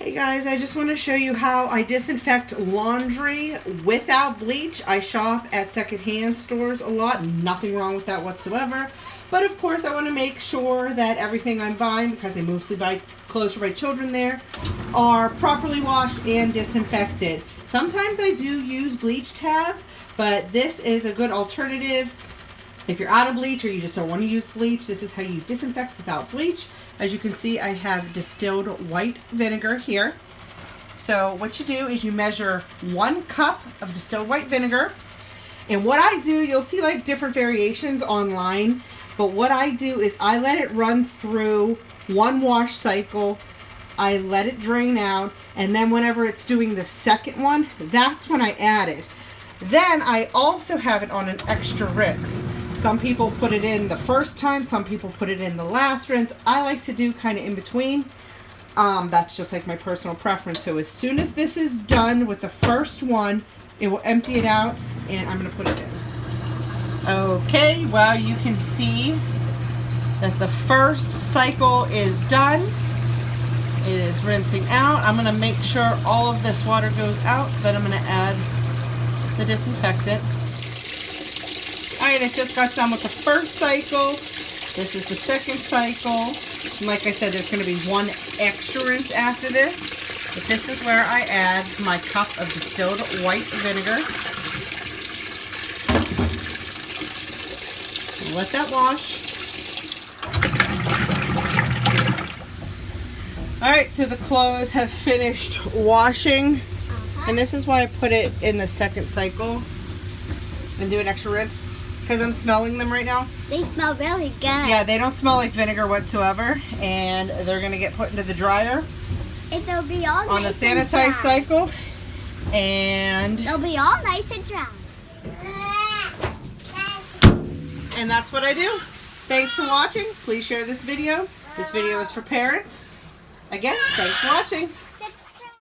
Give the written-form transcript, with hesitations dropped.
Hey guys, I just want to show you how I disinfect laundry without bleach. I shop at secondhand stores a lot. Nothing wrong with that whatsoever. But of course I want to make sure that everything I'm buying, because I mostly buy clothes for my children there, are properly washed and disinfected. Sometimes I do use bleach tabs, but this is a good alternative. If you're out of bleach or you just don't want to use bleach, this is how you disinfect without bleach. As you can see, I have distilled white vinegar here. So what you do is you measure 1 cup of distilled white vinegar. And what I do, you'll see like different variations online, but what I do is I let it run through 1 wash cycle. I let it drain out, and then whenever it's doing the second one, that's when I add it. Then I also have it on an extra rinse. Some people put it in the first time, some people put it in the last rinse. I like to do kind of in between. That's just like my personal preference. So as soon as this is done with the first one, it will empty it out, and I'm going to put it in. Okay, well you can see that the first cycle is done. It is rinsing out. I'm going to make sure all of this water goes out, then I'm going to add the disinfectant. Alright, I just got done with the first cycle. This is the second cycle. And like I said, there's going to be 1 extra rinse after this. But this is where I add my cup of distilled white vinegar. Let that wash. Alright, so the clothes have finished washing. And this is why I put it in the second cycle and do an extra rinse. Because I'm smelling them right now. They smell really good. Yeah, they don't smell like vinegar whatsoever. And they're going to get put into the dryer. And they'll be all on nice the Sanitize cycle. And they'll be all nice and dry. And that's what I do. Thanks for watching. Please share this video. This video is for parents. Again, thanks for watching.